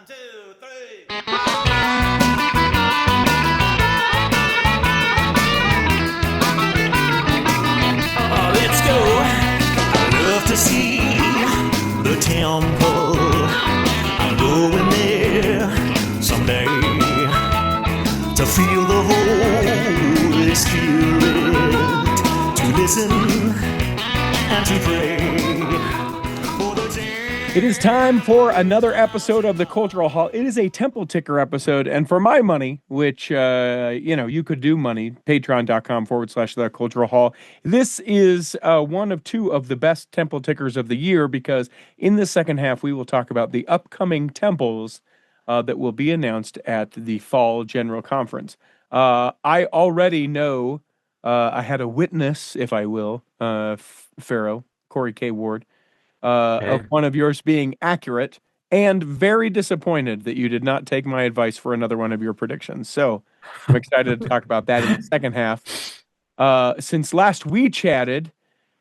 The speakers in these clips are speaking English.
two, three. Let's go. I love to see the temple. I'm going there someday to feel the Holy Spirit, to listen and to pray. It is time for another episode of the Cultural Hall. It is a Temple Ticker episode, and for my money, which, you could do money, patreon.com/the Cultural Hall. This is one of two of the best Temple Tickers of the year, because in the second half, we will talk about the upcoming temples that will be announced at the Fall General Conference. I already know, I had a witness, if I will, Pharoah, Corey K. Ward, of one of yours being accurate, and very disappointed that you did not take my advice for another one of your predictions. So I'm excited to talk about that in the second half. Since last we chatted,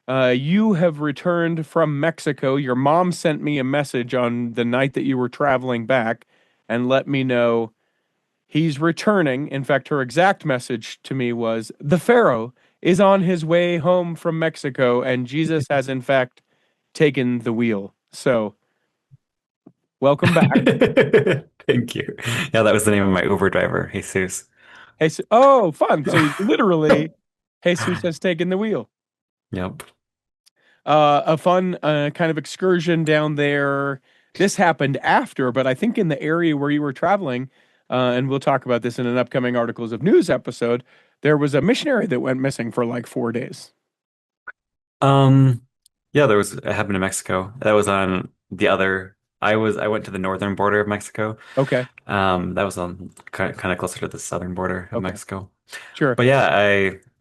you have returned from Mexico. Your mom sent me a message on the night that you were traveling back and let me know he's returning. In fact, her exact message to me was, the Pharaoh is on his way home from Mexico, and Jesus has, in fact, taken the wheel. So, welcome back. Thank you. Yeah, that was the name of my Uber driver, Jesus. Oh, fun. So literally, Jesus has taken the wheel. Yep. A fun kind of excursion down there. This happened after, but I think in the area where you were traveling, and we'll talk about this in an upcoming Articles of News episode, there was a missionary that went missing for like 4 days. Yeah, it happened in Mexico. That was on the other. I went to the northern border of Mexico. Okay. That was on kind of closer to the southern border of Mexico. Sure. But yeah,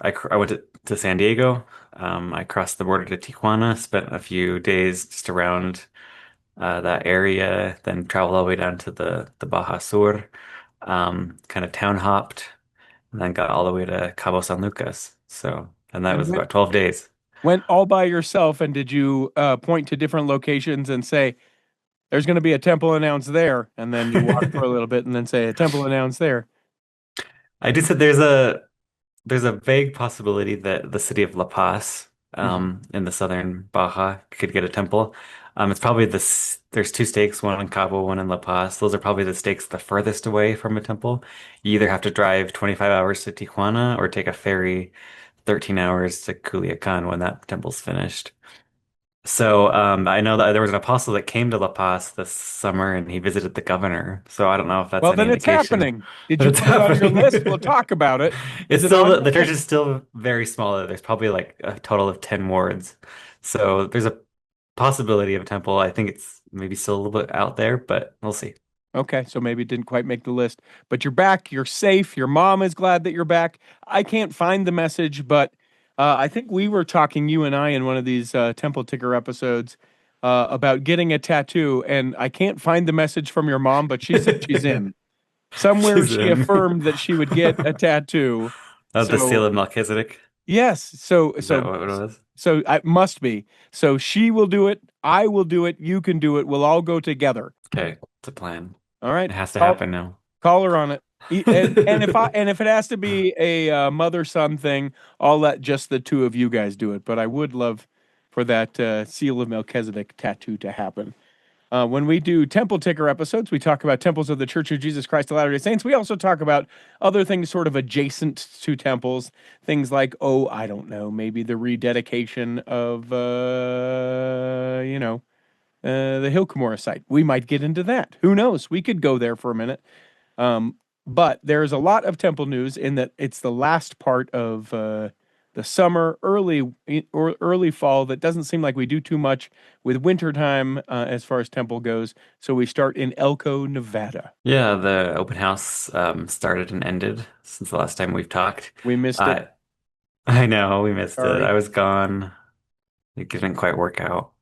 I went to San Diego. I crossed the border to Tijuana, spent a few days just around that area, then traveled all the way down to the Baja Sur, kind of town hopped, and then got all the way to Cabo San Lucas. And that was about 12 days. Went all by yourself, and did you point to different locations and say, there's going to be a temple announced there, and then you walk for a little bit and then say, a temple announced there? I did say there's a vague possibility that the city of La Paz in the southern Baja could get a temple. It's probably there's two stakes, one in Cabo, one in La Paz. Those are probably the stakes the furthest away from a temple. You either have to drive 25 hours to Tijuana or take a ferry 13 hours to Culiacan when that temple's finished. So I know that there was an apostle that came to La Paz this summer and he visited the governor. So I don't know if that's any then it's indication. happening. Did you put it on your list? We'll talk about it. It's still the church is still very small. There's probably like a total of 10 wards. So there's a possibility of a temple. I think it's maybe still a little bit out there, but we'll see. Okay, so maybe it didn't quite make the list, but you're back, you're safe, your mom is glad that you're back. I can't find the message, but I think we were talking, you and I, in one of these Temple Ticker episodes about getting a tattoo, and I can't find the message from your mom, but she said she's in. Somewhere she affirmed that she would get a tattoo. The seal of Melchizedek? Yes, Is that what it was? So it must be. So she will do it, I will do it, you can do it, we'll all go together. Okay, it's a plan. All right. It has to happen now. Call her on it. And if it has to be a mother-son thing, I'll let just the two of you guys do it. But I would love for that seal of Melchizedek tattoo to happen. When we do Temple Ticker episodes, we talk about temples of the Church of Jesus Christ of Latter-day Saints. We also talk about other things sort of adjacent to temples. Things like, I don't know, maybe the rededication of, the Hilcomora site. We might get into that. Who knows? We could go there for a minute. But there's a lot of temple news in that it's the last part of the summer, early fall. That doesn't seem like we do too much with wintertime as far as temple goes. So we start in Elko, Nevada. Yeah, the open house started and ended since the last time we've talked. We missed it. I know, we missed Sorry. it. I was gone. It didn't quite work out.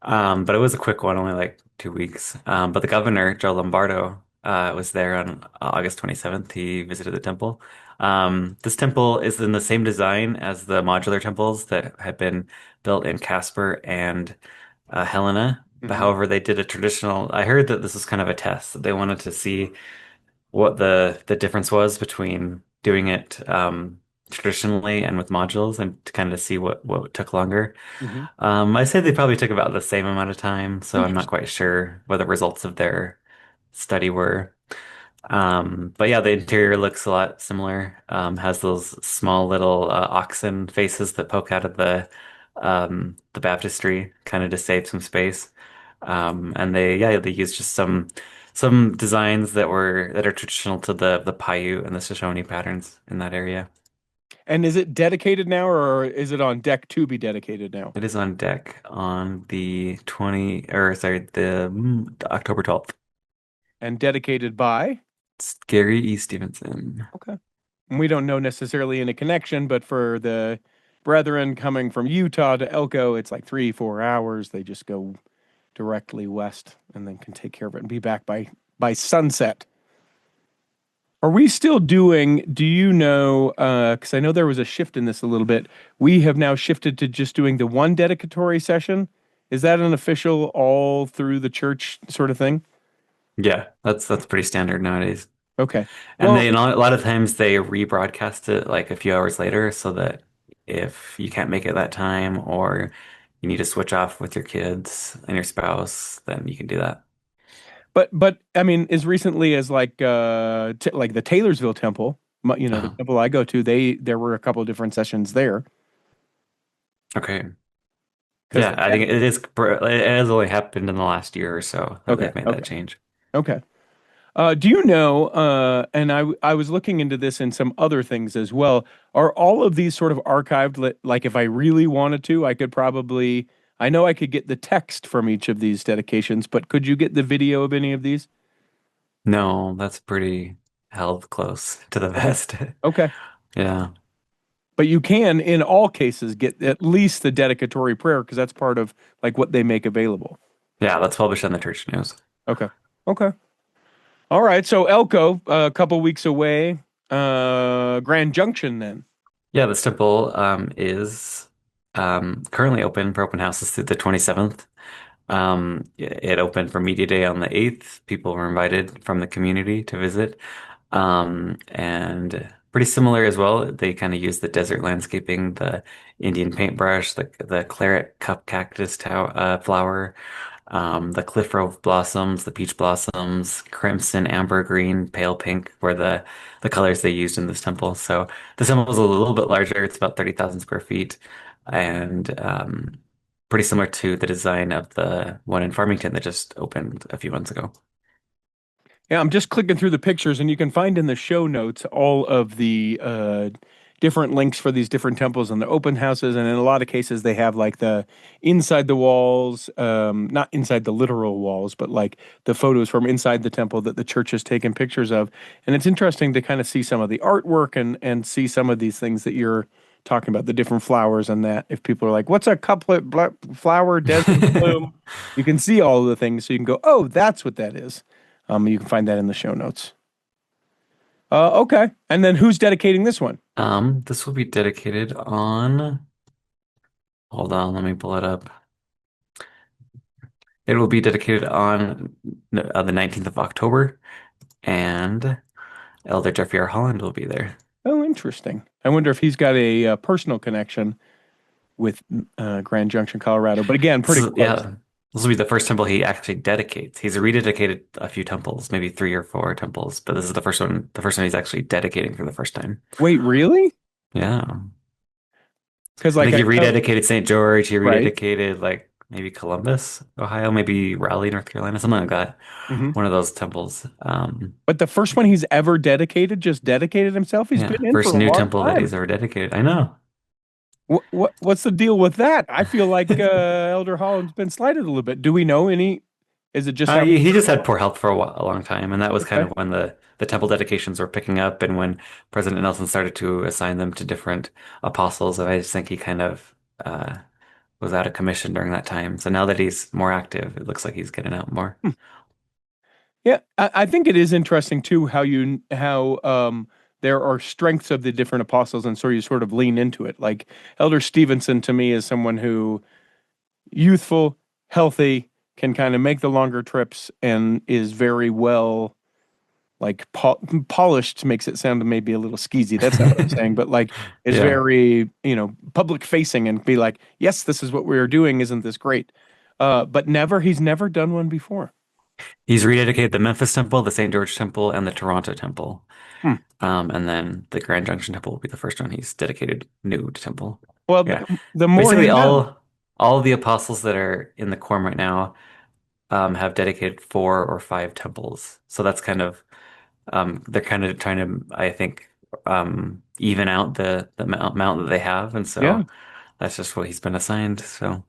But it was a quick one, only like 2 weeks. But the governor, Joe Lombardo, was there on August 27th. He visited the temple. This temple is in the same design as the modular temples that had been built in Casper and Helena But Hmm. however, they did a traditional. I heard that this was kind of a test that they wanted to see what the difference was between doing it traditionally and with modules, and to kind of see what took longer. Hmm. I say they probably took about the same amount of time, so I'm not Interesting. quite sure what the results of their study were. But yeah, the interior looks a lot similar. Has those small little oxen faces that poke out of the baptistry, kind of to save some space. And they use just some designs that are traditional to the Paiute and the Shoshone patterns in that area. And is it dedicated now, or is it on deck to be dedicated now? It is on deck on the 20 or sorry, the October 12th. And dedicated by? It's Gary E. Stevenson. Okay. And we don't know necessarily any connection, but for the brethren coming from Utah to Elko, it's like 3, 4 hours. They just go directly west and then can take care of it and be back by sunset. Are we still doing, do you know, because I know there was a shift in this a little bit. We have now shifted to just doing the one dedicatory session. Is that an official all through the church sort of thing? Yeah, that's pretty standard nowadays. Okay. And Well, they, a lot of times they rebroadcast it like a few hours later so that if you can't make it that time or you need to switch off with your kids and your spouse, then you can do that. but I mean, as recently as like t like the Taylorsville Temple, the Oh, temple I go to, there were a couple of different sessions there okay. because Yeah, they I had. think it has only happened in the last year or so that Okay, they've made that okay, change. okay. Do you know, and I was looking into this and some other things as well. Are all of these sort of archived? Like if I really wanted to, I could probably, I know I could get the text from each of these dedications, but could you get the video of any of these? No, that's pretty held close to the Okay. vest. Okay. Yeah. But you can, in all cases, get at least the dedicatory prayer because that's part of like what they make available. Yeah, that's published on the church news. Okay. Okay. All right. So Elko, a couple weeks away. Grand Junction then. Yeah, this temple is currently open for open houses through the 27th. It opened for Media Day on the 8th. People were invited from the community to visit. And pretty similar as well. They kind of use the desert landscaping, the Indian paintbrush, the claret cup cactus flower, the cliffrose blossoms, the peach blossoms, crimson, amber, green, pale pink were the colors they used in this temple. So the temple is a little bit larger. It's about 30,000 square feet and pretty similar to the design of the one in Farmington that just opened a few months ago. Yeah, I'm just clicking through the pictures, and you can find in the show notes all of the different links for these different temples and the open houses. And in a lot of cases, they have like the inside the walls, not inside the literal walls, but like the photos from inside the temple that the church has taken pictures of. And it's interesting to kind of see some of the artwork and see some of these things that you're talking about, the different flowers and that. If people are like, "What's a couplet flower, desert bloom?" You can see all of the things, so you can go, "Oh, that's what that is." You can find that in the show notes. Okay. And then who's dedicating this one? This will be dedicated on, hold on, let me pull it up. It will be dedicated on the 19th of October, and Elder Jeffrey R. Holland will be there. Oh, interesting. I wonder if he's got a personal connection with Grand Junction, Colorado. But again, pretty So, close. yeah, this will be the first temple he actually dedicates. He's rededicated a few temples, maybe 3 or 4 temples, but this is the first one he's actually dedicating for the first time. Wait, really? Yeah. Because I like think I he know, rededicated St. George, he right? rededicated like maybe Columbus, Ohio, maybe Raleigh, North Carolina, something like that. Hmm. One of those temples. But the first one he's ever dedicated, just dedicated himself. He's Yeah, been in for first a new long temple that time. he's ever dedicated. I know. What's the deal with that? I feel like Elder Holland's been slighted a little bit. Do we know any? Is it just how He many? just had poor health for a long time, and that was kind Okay. of when the temple dedications were picking up, and when President Nelson started to assign them to different apostles. And I just think he kind of was out of commission during that time. So now that he's more active, it looks like he's getting out more. Yeah, I think it is interesting too how there are strengths of the different apostles, and so you sort of lean into it. Like Elder Stevenson to me is someone who youthful, healthy, can kind of make the longer trips and is very well like polished makes it sound maybe a little skeezy. That's not what I'm saying, but like is Yeah. very, public facing and be like, yes, this is what we are doing. Isn't this great? But he's never done one before. He's rededicated the Memphis Temple, the St. George Temple, and the Toronto Temple. Hmm. And then the Grand Junction Temple will be the first one he's dedicated new to temple. Well, Yeah. the more Basically he knows. all of the apostles that are in the quorum right now have dedicated 4 or 5 temples. So that's kind of they're kind of trying to, I think, even out the amount that they have, and Yeah. so that's just what he's been assigned. So,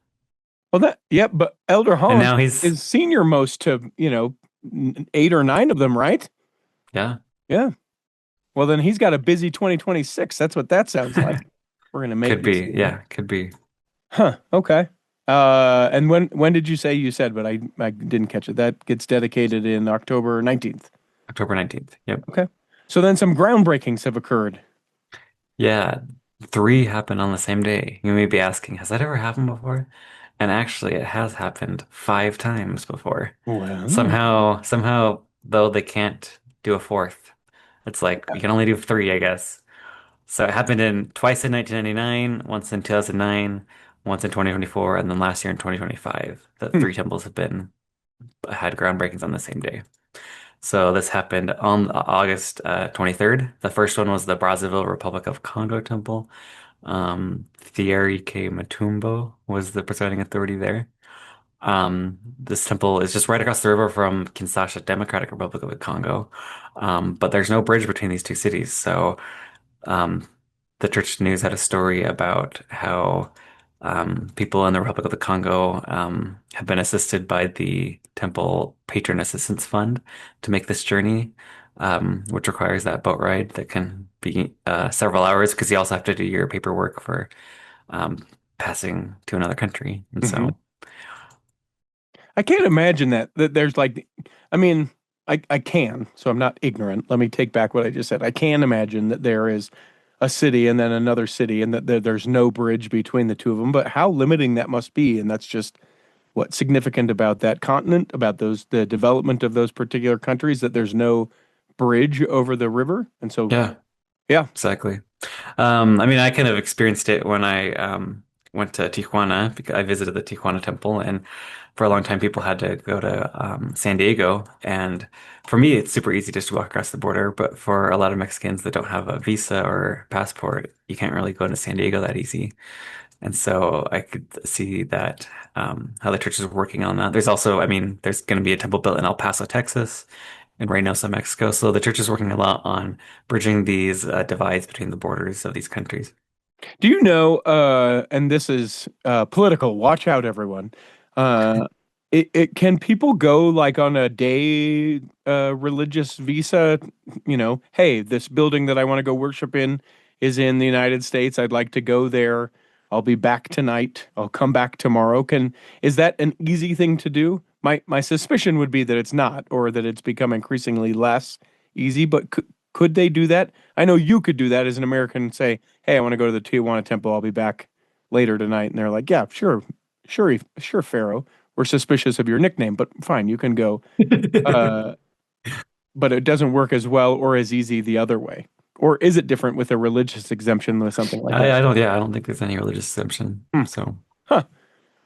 Well, but Elder and Holland now he's is senior most to, 8 or 9 of them, right? yeah, Yeah. Well, then he's got a busy 2026. That's what that sounds like. We're gonna make could this be, deal. yeah, could be Huh. Okay. And when did you say you said, but I didn't catch it. That gets dedicated in October 19th. October 19th. Yep. Okay. So then some groundbreakings have occurred. Yeah, 3 happened on the same day. You may be asking, has that ever happened before? And actually, it has happened 5 times before. Well, Somehow, though, they can't do a fourth. It's like we can only do 3, I guess. So it happened in twice in 1999, once in 2009, once in 2024, and then last year in 2025. The hmm. 3 temples have been had groundbreakings on the same day. So this happened on August 23rd. The first one was the Brazzaville Republic of Congo Temple. Thierry K Mutombo was the presiding authority there. This temple is just right across the river from Kinshasa, Democratic Republic of the Congo. But there's no bridge between these 2 cities. So um, the Church News had a story about how people in the Republic of the Congo have been assisted by the Temple Patron Assistance Fund to make this journey, which requires that boat ride that can be several hours because you also have to do your paperwork for um, passing to another country. And Hmm. so, I can't imagine that there's like, I mean, I can, so I'm not ignorant. Let me take back what I just said. I can imagine that there is a city and then another city and that there's no bridge between the two of them, but how limiting that must be. And that's just what's significant about that continent, about the development of those particular countries, that there's no bridge over the river. And so, yeah, yeah. exactly. I mean, I kind of experienced it when I went to Tijuana because I visited the Tijuana temple, and for a long time, people had to go to San Diego. And for me, it's super easy just to walk across the border. But for a lot of Mexicans that don't have a visa or passport, you can't really go to San Diego that easy. And so I could see that how the church is working on that. There's also, I mean, there's going to be a temple built in El Paso, Texas, and Reynosa, Mexico. So the church is working a lot on bridging these divides between the borders of these countries. Do you know, and this is political, watch out, everyone. Uh, can people go like on a day religious visa? Hey, this building that I want to go worship in is in the United States. I'd like to go there. I'll be back tonight. I'll come back tomorrow. Is that an easy thing to do? My suspicion would be that it's not, or that it's become increasingly less easy. But could they do that? I know you could do that as an American and say, hey, I want to go to the Tijuana temple. I'll be back later tonight. And they're like, yeah, sure, sure, sure, Pharaoh. We're suspicious of your nickname, but fine, you can go. Uh, but it doesn't work as well or as easy the other way. Or is it different with a religious exemption or something like that? I don't think there's any religious exemption. Hmm. So, Huh.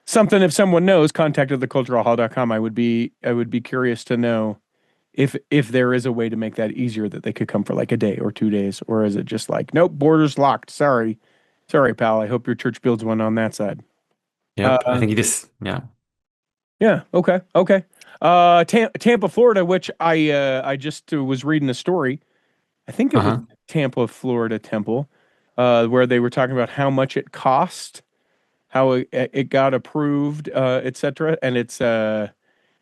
Something if someone knows, contact at theculturalhall.com. I would be curious to know if there is a way to make that easier that they could come for like a day or 2 days, or is it just like, nope, borders locked. Sorry, pal. I hope your church builds one on that side. yep, I Uh, think you just, yeah. yeah. Okay. Tampa, Florida, which I just was reading a story. I think it was Uh-huh. Tampa, Florida temple, where they were talking about how much it cost, how it got approved, etc. And it's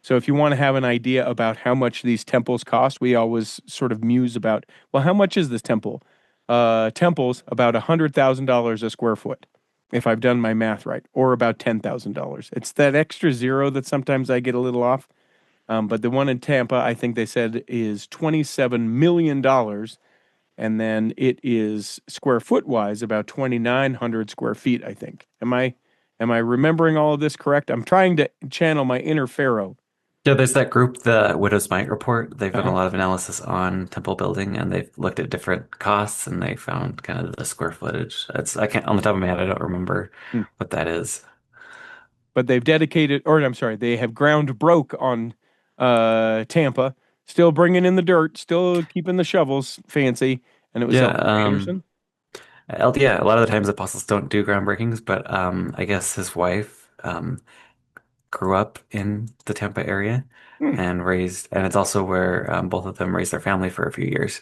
so if you want to have an idea about how much these temples cost, we always sort of muse about, well, how much is this temple? Temples about $100,000 a square foot, if I've done my math right, or about $10,000. It's that extra zero that sometimes I get a little off. But the one in Tampa, I think they said is $27 million, and then it is square foot wise about 2,900 square feet. I think. Am I remembering all of this correct? I'm trying to channel my inner Pharaoh. Yeah, there's that group, the Widow's Mite Report. They've done a Uh-huh. lot of analysis on temple building and they've looked at different costs and they found kind of the square footage. I can't, on the top of my head, I don't remember Hmm. what that is. But they've dedicated, or I'm sorry, they have ground broke on Tampa, still bringing in the dirt, still keeping the shovels fancy. And it was Yeah, Elko Anderson. yeah, a lot of the times apostles don't do groundbreakings, but I guess his wife grew up in the Tampa area Hmm. and it's also where both of them raised their family for a few years.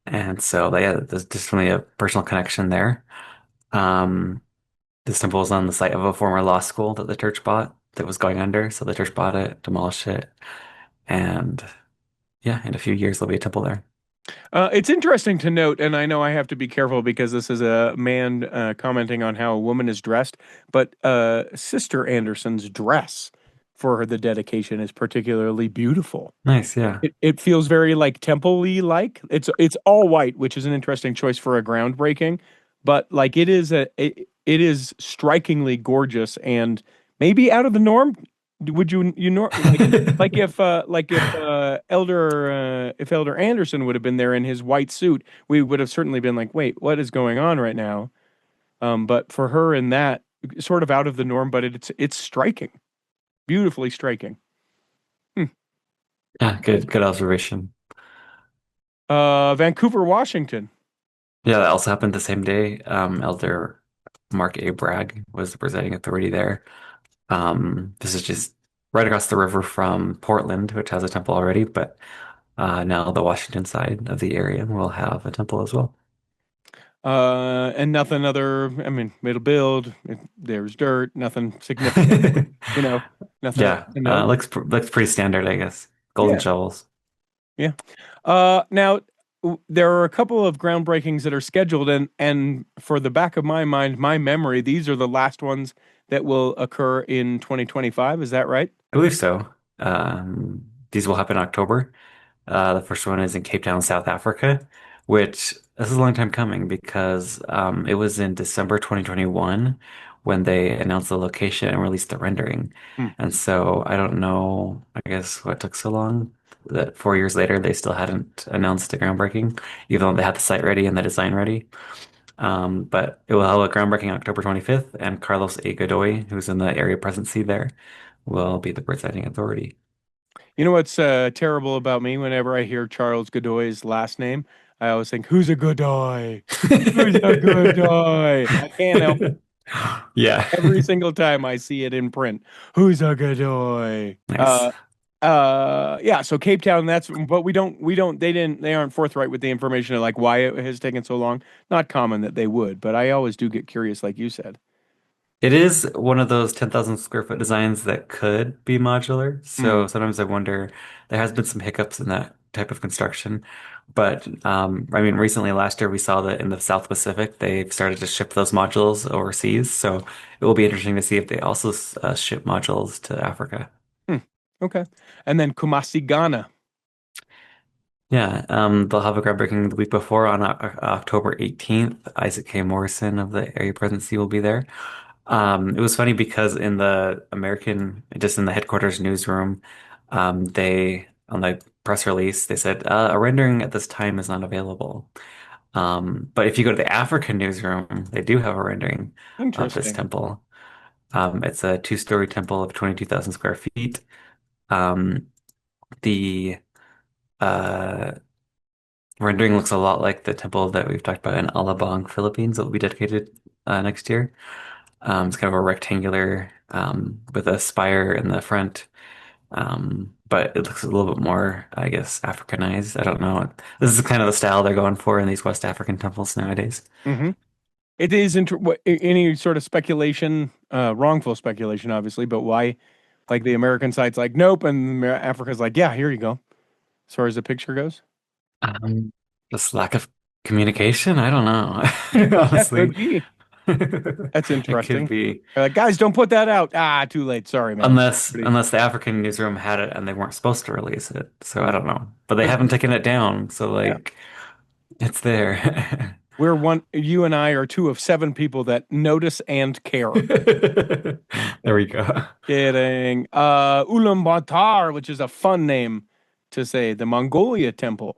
And so, yeah, there's definitely a personal connection there. Um, this temple is on the site of a former law school that the church bought that was going under. So the church bought it, demolished it, and yeah, in a few years there'll be a temple there. It's interesting to note, and I know I have to be careful because this is a man commenting on how a woman is dressed, but Sister Anderson's dress for the dedication is particularly beautiful. Nice, yeah. It feels very like temple-y like. It's all white, which is an interesting choice for a groundbreaking, but like it is strikingly gorgeous and maybe out of the norm. Would you like if Elder Anderson would have been there in his white suit, we would have certainly been like, wait, what is going on right now? But for her in that sort of out of the norm, but it's striking, beautifully striking. Hmm. Yeah, good observation. Vancouver, Washington. Yeah, that also happened the same day. Elder Mark A Bragg was the presiding authority there. This is just right across the river from Portland, which has a temple already, but now the Washington side of the area will have a temple as well. And nothing other, I mean, middle build, there's dirt, nothing significant, you know, nothing else Yeah, to note. looks pretty standard, I guess. Golden Yeah, shovels. yeah. Now there are a couple of groundbreakings that are scheduled, and for the back of my mind, my memory, these are the last ones that will occur in 2025. Is that right? I believe so. These will happen in October. The first one is in Cape Town, South Africa, which this is a long time coming because it was in December 2021 when they announced the location and released the rendering. Hmm. And so I don't know, I guess what took so long that 4 years later they still hadn't announced the groundbreaking, even though they had the site ready and the design ready. But it will have a groundbreaking October 25th, and Carlos A Godoy, who's in the area presidency there, will be the presiding authority. You know what's terrible about me? Whenever I hear Charles Godoy's last name, I always think, "Who's a Godoy? Who's a Godoy?" I can't help it. Yeah. Every single time I see it in print. Who's a Godoy? Nice. Yeah, so Cape Town, that's but they aren't forthright with the information of like why it has taken so long. Not common that they would, but I always do get curious, like you said. It is one of those 10,000 square foot designs that could be modular. Hmm. So sometimes I wonder, there has been some hiccups in that type of construction. But I mean, recently last year we saw that in the South Pacific, they've started to ship those modules overseas. So it will be interesting to see if they also ship modules to Africa. Hmm. Okay. And then Kumasi, Ghana. Yeah, they'll have a groundbreaking the week before on October 18th. Isaac K Morrison of the area presidency will be there. It was funny because in the just in the headquarters newsroom, on the press release, they said a rendering at this time is not available. But if you go to the African newsroom, they do have a rendering of this Interesting. temple. It's a two-story temple of 22,000 square feet. Um, the uh, rendering looks a lot like the temple that we've talked about in Alabang, Philippines, that will be dedicated next year. It's kind of a rectangular with a spire in the front, but it looks a little bit more, I guess, Africanized. I don't know. This is kind of the style they're going for in these West African temples nowadays. Hmm. It is any sort of speculation, wrongful speculation, obviously, but why, like the American side's like, nope, and Africa's like, yeah, here you go. As far as the picture goes, Just lack of communication. I don't know. that could Honestly, be. That's it could interesting. be. They're like, guys, don't put that out. Ah, too late. Sorry, man. Pretty- Unless the African newsroom had it and they weren't supposed to release it. So I don't know. But they haven't taken it down, so Yeah. like it's there. you and I are two of seven people that notice and care. There we go. Kidding. Ulaanbaatar, which is a fun name to say, the Mongolia temple.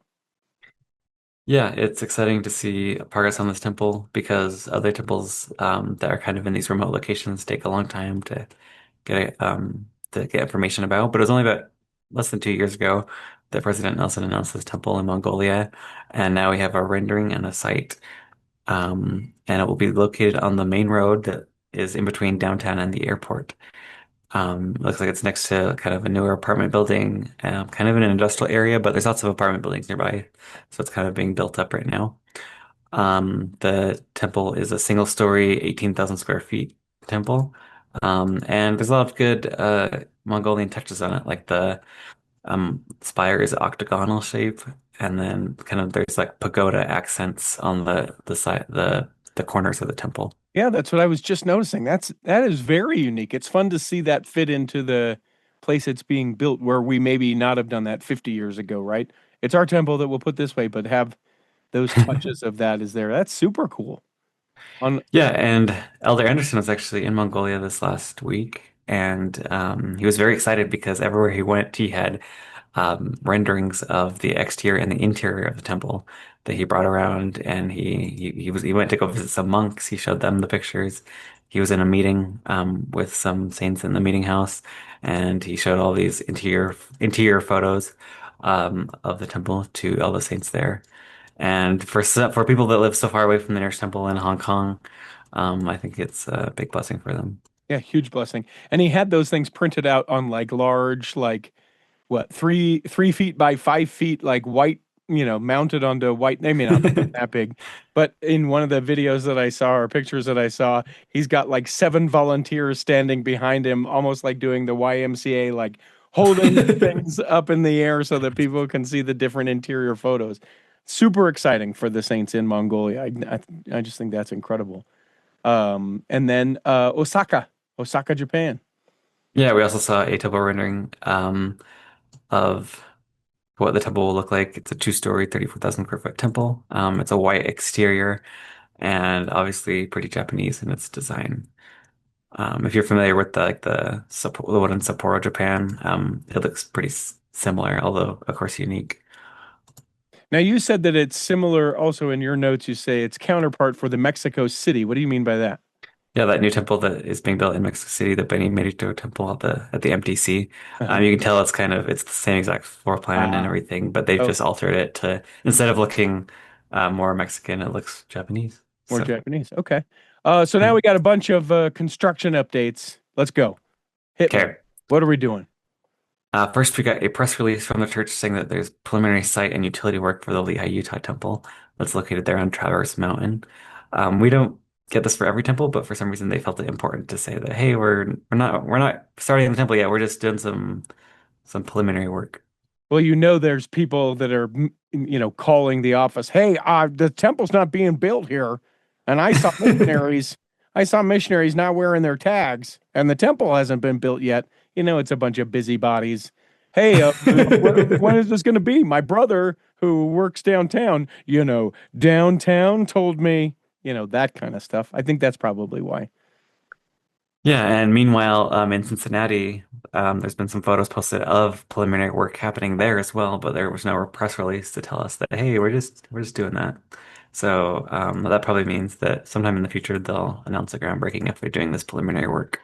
Yeah, it's exciting to see progress on this temple because other temples that are kind of in these remote locations take a long time to get information about. But it was only about less than 2 years ago that President Nelson announced this temple in Mongolia, and now we have a rendering and a site. And it will be located on the main road that is in between downtown and the airport. Looks like it's next to kind of a newer apartment building, kind of in an industrial area, but there's lots of apartment buildings nearby. So it's kind of being built up right now. The temple is a single story, 18,000 square feet temple. And there's a lot of good Mongolian touches on it, like the spire is octagonal shape, and then kind of there's like pagoda accents on the side the corners of the temple. Yeah, that's what I was just noticing. That is very unique. It's fun to see that fit into the place it's being built where we maybe not have done that 50 years ago, right? It's our temple that we'll put this way, but have those touches of that is there. That's super cool. On Yeah, and Elder Anderson was actually in Mongolia this last week, and he was very excited because everywhere he went, he had renderings of the exterior and the interior of the temple that he brought around, and he went to go visit some monks. He showed them the pictures. He was in a meeting with some saints in the meeting house, and he showed all these interior photos of the temple to all the saints there. And for people that live so far away from the nearest temple in Hong Kong, I think it's a big blessing for them. Yeah, huge blessing. And he had those things printed out on like large, like what, 3 feet by 5 feet, like white, mounted onto white. They may not have been that big, but in one of the videos that I saw or pictures that I saw, he's got like seven volunteers standing behind him, almost like doing the YMCA, like holding things up in the air so that people can see the different interior photos. Super exciting for the Saints in Mongolia. I just think that's incredible. And then Osaka, Japan. Yeah, we also saw a temple rendering of what the temple will look like. It's a two-story, 34,000 square foot temple. It's a white exterior and obviously pretty Japanese in its design. If you're familiar with the one in Sapporo, Japan, it looks pretty similar, although of course unique. Now you said that it's similar. Also in your notes, you say its counterpart for the Mexico City. What do you mean by that? Yeah, that new temple that is being built in Mexico City, the Benny Merito temple at the MTC. Uh-huh. You can tell it's the same exact floor plan and Ah, everything, but they've oh, just altered it to instead of looking more Mexican, it looks Japanese. more So Japanese. Okay. So now yeah. we got a bunch of construction updates. Let's go. Hit me. Okay. What are we doing? First, we got a press release from the church saying that there's preliminary site and utility work for the Lehigh, Utah temple that's located there on Traverse Mountain. We don't get this for every temple, but for some reason they felt it important to say that, hey, we're not starting the temple yet. We're just doing some preliminary work. Well, there's people that are, calling the office. Hey, the temple's not being built here, and I saw missionaries. I saw missionaries not wearing their tags, and the temple hasn't been built yet. It's a bunch of busybodies. Hey, when is this going to be? My brother, who works downtown, downtown told me, that kind of stuff. I think that's probably why. Yeah, and meanwhile, in Cincinnati, there's been some photos posted of preliminary work happening there as well, but there was no press release to tell us that, hey, we're just doing that. So that probably means that sometime in the future they'll announce a groundbreaking if they're doing this preliminary work.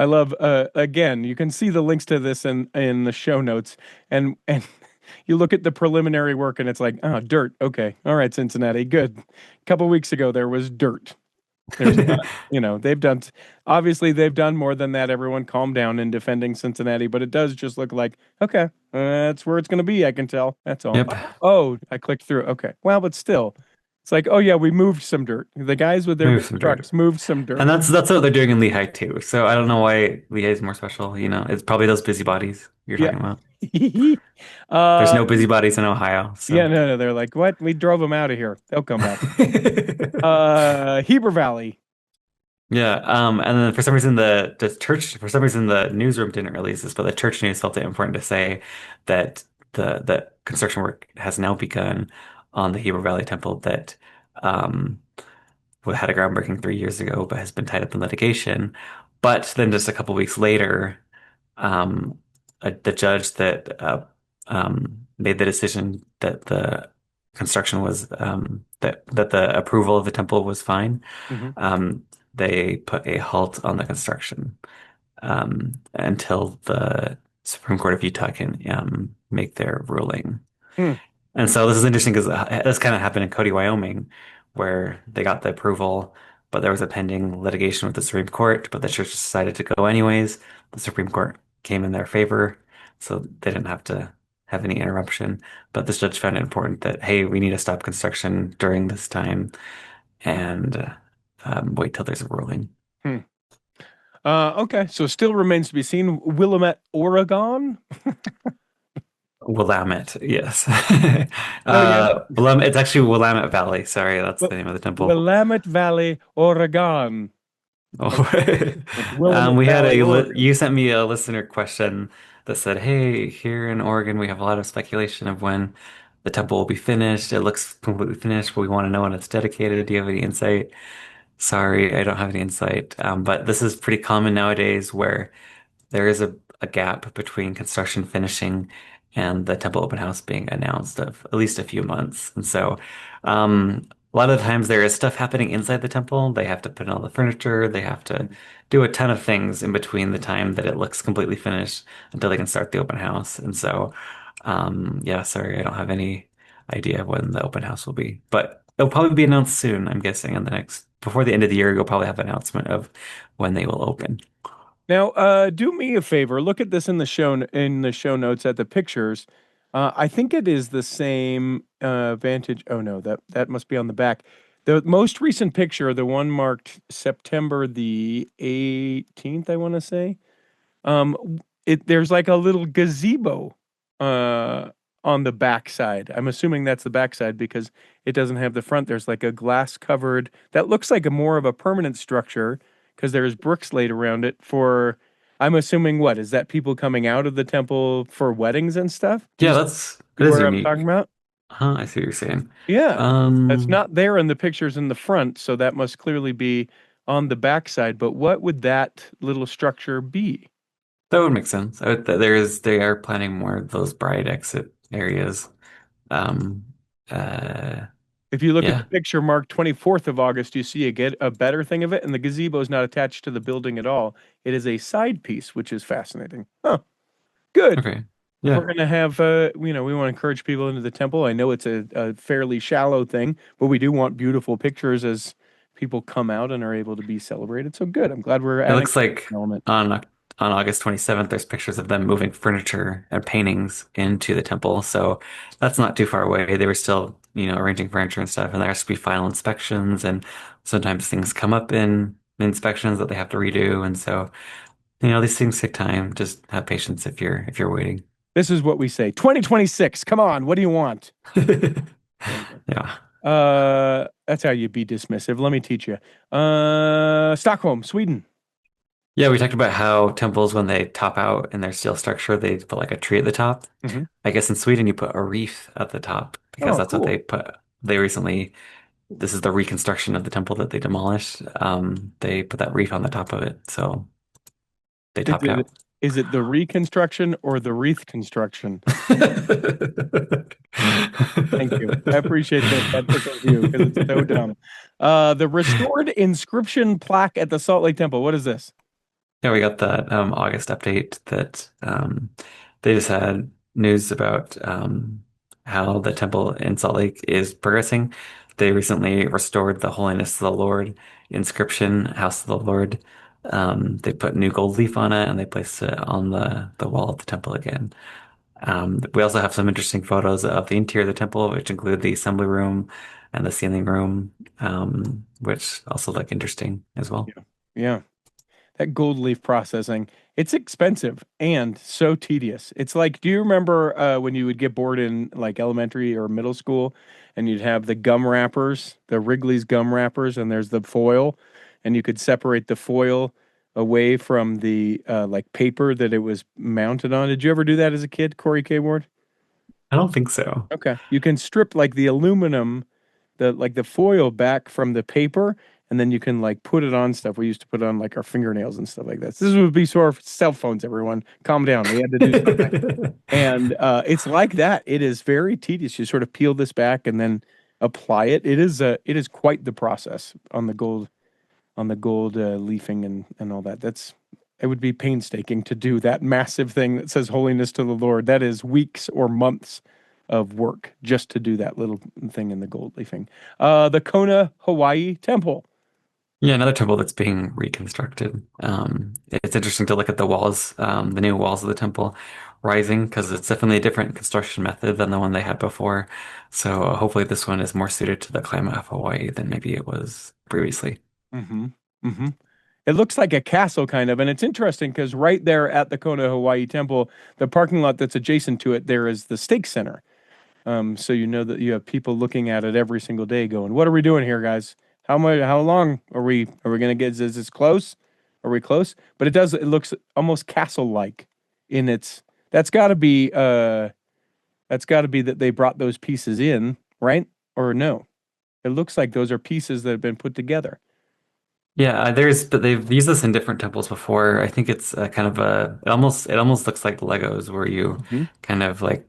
I love again, you can see the links to this in the show notes and you look at the preliminary work and it's like, oh, dirt. Okay. All right, Cincinnati. Good. A couple weeks ago there was dirt. There's not, obviously they've done more than that. Everyone calm down in defending Cincinnati, but it does just look like, okay, that's where it's going to be. I can tell. That's all. Yep. Oh, I clicked through. Okay. Well, but still, it's like, oh yeah, we moved some dirt. The guys with their Move big some dirt. trucks moved some dirt. And that's what they're doing in Lehigh too. So I don't know why Lehigh is more special. It's probably those busybodies you're Yeah. talking about. There's uh, no busybodies in Ohio, yeah, so. no, they're like, what? We drove them out of here. They'll come back. Heber Valley. Yeah, and then for some reason for some reason the newsroom didn't release this, but the church news felt it important to say that the construction work has now begun on the Heber Valley Temple that um, had a groundbreaking 3 years ago, but has been tied up in litigation. But then just a couple weeks later, um, the judge that made the decision that the construction was that the approval of the temple was fine. Hmm. Um, they put a halt on the construction until the Supreme Court of Utah can make their ruling. Hmm. And so this is interesting because this kind of happened in Cody, Wyoming, where they got the approval, but there was a pending litigation with the Supreme Court, but the church decided to go anyways. The Supreme Court came in their favor, so they didn't have to have any interruption. But this judge found it important that, hey, we need to stop construction during this time and wait till there's a ruling. Hmm. Okay, so still remains to be seen. Willamette, Oregon. Willamette, yes. Oh yeah, It's actually Willamette Valley. Sorry, that's the name of the temple. Willamette Valley, Oregon. Oh. Willamette We had Valley, you Oregon. sent me a listener question that said, "Hey, here in Oregon, we have a lot of speculation of when the temple will be finished. It looks completely finished, but we want to know when it's dedicated. Do you have any insight?" Sorry, I don't have any insight. But this is pretty common nowadays where there is a gap between construction finishing and the temple open house being announced of at least a few months. And so, a lot of the times there is stuff happening inside the temple. They have to put in all the furniture. They have to do a ton of things in between the time that it looks completely finished until they can start the open house. And so, yeah, sorry, I don't have any idea when the open house will be, but it'll probably be announced soon, I'm guessing, before the end of the year, you'll probably have an announcement of when they will open. Now, do me a favor. Look at this in the show notes at the pictures. I think it is the same Vantage. Oh no, that must be on the back. The most recent picture, the one marked September the 18th, I want to say. There's like a little gazebo on the backside. I'm assuming that's the backside because it doesn't have the front. There's like a glass covered that looks like a more of a permanent structure because there's bricks laid around it for. I'm assuming what is that people coming out of the temple for weddings and stuff? Do you Yeah, see that is where I'm talking unique. about? Huh, I see what you're saying. Yeah, that's Um, not there in the pictures in the front, so that must clearly be on the backside. But what would that little structure be? that would make sense. They are planning more of those bride exit areas. Um, uh, If you look at the yeah. picture marked 24th of August, you see a better thing of it, and the gazebo is not attached to the building at all. It is a side piece, which is fascinating. Huh. Good. Okay. If we're Yeah. gonna have, we want to encourage people into the temple. I know it's a fairly shallow thing, but we do want beautiful pictures as people come out and are able to be celebrated. So good. I'm glad we're It adding looks like an element. on August 27th, there's pictures of them moving furniture and paintings into the temple. So that's not too far away. They were still, arranging furniture and stuff, and there has to be final inspections, and sometimes things come up in inspections that they have to redo. And so, these things take time. Just have patience if you're waiting. This is what we say. 2026. Come on. What do you want? Very good. Yeah. That's how you be dismissive. Let me teach you. Stockholm, Sweden. Yeah, we talked about how temples, when they top out in their steel structure, they put like a tree at the top. Hmm. I guess in Sweden, you put a wreath at the top because Oh, that's what they cool. put. They recently, this is the reconstruction of the temple that they demolished. They put that wreath on the top of it. So they Is topped it out. is it the reconstruction or the wreath construction? Thank you. I appreciate that. That tickles you because it's so dumb. The restored inscription plaque at the Salt Lake Temple. What is this? Yeah, we got that August update that they just had news about how the temple in Salt Lake is progressing. They recently restored the Holiness of the Lord inscription, House of the Lord. They put new gold leaf on it and they placed it on the wall of the temple again. We also have some interesting photos of the interior of the temple, which include the assembly room and the sealing room, which also look interesting as well. Yeah. Yeah. That gold leaf processing, it's expensive and so tedious. It's like, do you remember when you would get bored in like elementary or middle school and you'd have the gum wrappers, the Wrigley's gum wrappers, and there's the foil, and you could separate the foil away from the like paper that it was mounted on. Did you ever do that as a kid, Corey K. Ward? I don't think so. Okay. You can strip like the aluminum the foil back from the paper, and then you can like put it on stuff. We used to put it on like our fingernails and stuff like that. This would be sort of cell phones, everyone. Calm down. We had to do something. And it's like that. It is very tedious. You sort of peel this back and then apply it. It is quite the process on the gold leafing and all that. It would be painstaking to do that massive thing that says holiness to the Lord. That is weeks or months of work just to do that little thing in the gold leafing. The Kona Hawaii Temple. Yeah, another temple that's being reconstructed. It's interesting to look at the walls, the new walls of the temple rising, because it's definitely a different construction method than the one they had before. So hopefully this one is more suited to the climate of Hawaii than maybe it was previously. Mm-hmm. Mm-hmm. It looks like a castle kind of, and it's interesting because right there at the Kona Hawaii Temple, the parking lot that's adjacent to it, there is the stake center. So you know that you have people looking at it every single day, going, "What are we doing here, guys? How much? How long are we going to get? Is this close? Are we close?" But it does. It looks almost castle-like in its. That's got to be. That's got to be that they brought those pieces in, right? Or no? It looks like those are pieces that have been put together. Yeah, but they've used this in different temples before. I think it's kind of it almost looks like Legos where you Mhm. kind of like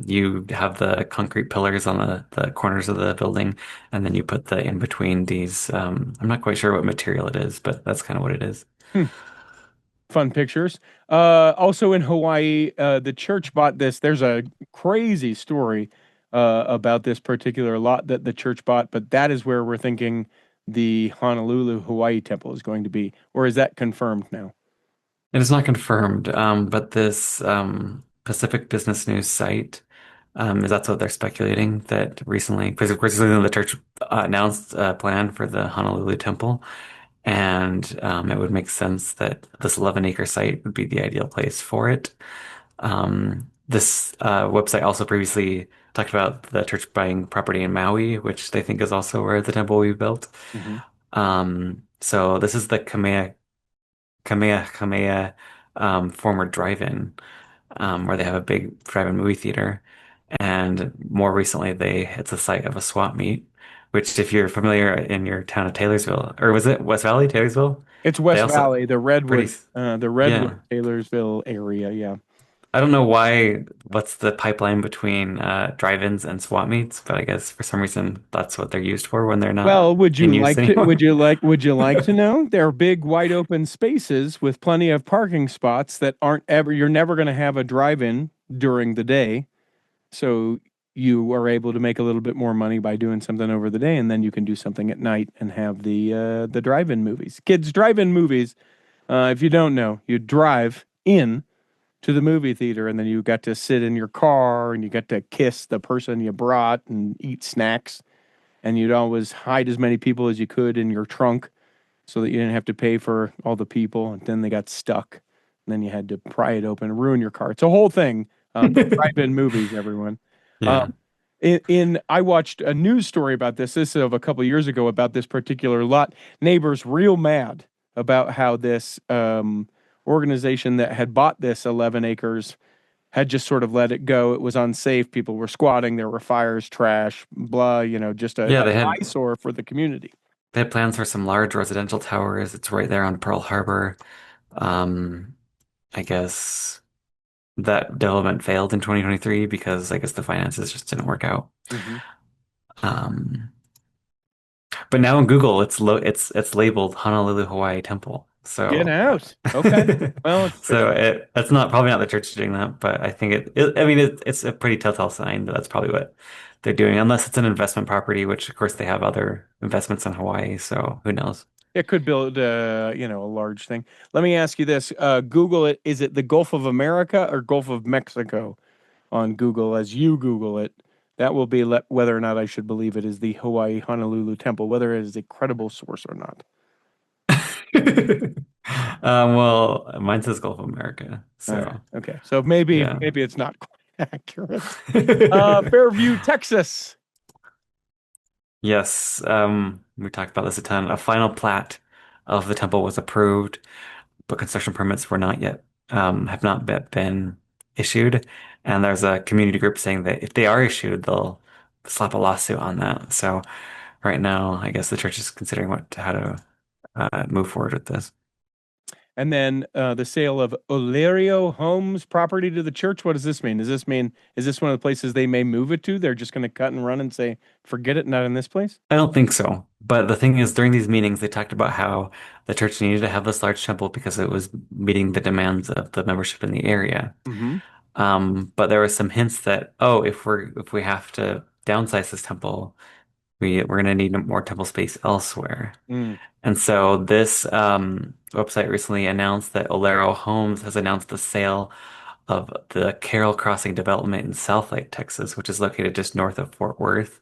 you have the concrete pillars on the corners of the building, and then you put the in between these. I'm not quite sure what material it is, but that's kind of what it is. Hmm. Fun pictures. Also in Hawaii, the church bought this. There's a crazy story about this particular lot that the church bought, but that is where we're thinking the Honolulu, Hawaii temple is going to be. Or is that confirmed now? It is not confirmed, but this Pacific Business News site is that's what they're speculating that recently, because of course recently the church announced a plan for the Honolulu temple. And it would make sense that this 11-acre site would be the ideal place for it. This website also previously talked about the church buying property in Maui, which they think is also where the temple will be built. Hmm. So this is the Kamehameha former drive-in, where they have a big drive-in movie theater. And more recently, it's a site of a swap meet, which if you're familiar in your town of Taylorsville, or was it West Valley, Taylorsville? It's They West also Valley, pretty, the Redwood, yeah. Taylorsville area. Yeah. I don't know what's the pipeline between drive-ins and swap meets, but I guess for some reason that's what they're used for when they're not Well, in use anymore. would you like to know? They're big, wide open spaces with plenty of parking spots that aren't ever, you're never going to have a drive-in during the day. So you are able to make a little bit more money by doing something over the day, and then you can do something at night and have the drive-in movies. Kids, drive-in movies. If you don't know, you drive in to the movie theater, and then you got to sit in your car, and you got to kiss the person you brought and eat snacks, and you'd always hide as many people as you could in your trunk so that you didn't have to pay for all the people. And then they got stuck, and then you had to pry it open and ruin your car. It's a whole thing. Drive-in movies, everyone. Yeah. Um, I watched a news story about this. This is of a couple of years ago about this particular lot. Neighbors real mad about how this organization that had bought this 11 acres had just sort of let it go. It was unsafe. People were squatting. There were fires, trash, blah. Just Yeah, an eyesore for the community. they had plans for some large residential towers. It's right there on Pearl Harbor. Um, I guess that development failed in 2023 because I guess the finances just didn't work out. Hmm. Um, but now in Google, it's labeled Honolulu Hawaii Temple. Get So out. Okay. Well, it's so official. it's not probably not the church doing that, but I think I mean it's a pretty telltale sign that that's probably what they're doing, unless it's an investment property, which of course they have other investments in Hawaii. So who knows? It could build, a large thing. Let me ask you this: Google it. Is it the Gulf of America or Gulf of Mexico on Google? As you Google it, that will be whether or not I should believe it is the Hawaii Honolulu Temple, whether it is a credible source or not. Well, mine says Gulf of America, All right. so Okay. So maybe yeah. maybe it's not quite accurate. Fairview, Texas. Yes, we talked about this a ton. A final plat of the temple was approved, but construction permits were not yet, have not been issued. And there's a community group saying that if they are issued, they'll slap a lawsuit on that. So right now, I guess the church is considering how to move forward with this. And then the sale of Olerio Homes property to the church. What does this mean? Does this mean, is this one of the places they may move it to? They're just going to cut and run and say, forget it, not in this place? I don't think so. But the thing is, during these meetings, they talked about how the church needed to have this large temple because it was meeting the demands of the membership in the area. Mm-hmm. But there were some hints that, oh, if we have to downsize this temple, we're going to need more temple space elsewhere. Mm. And so this website recently announced that Olero Homes has announced the sale of the Carroll Crossing development in Southlake, Texas, which is located just north of Fort Worth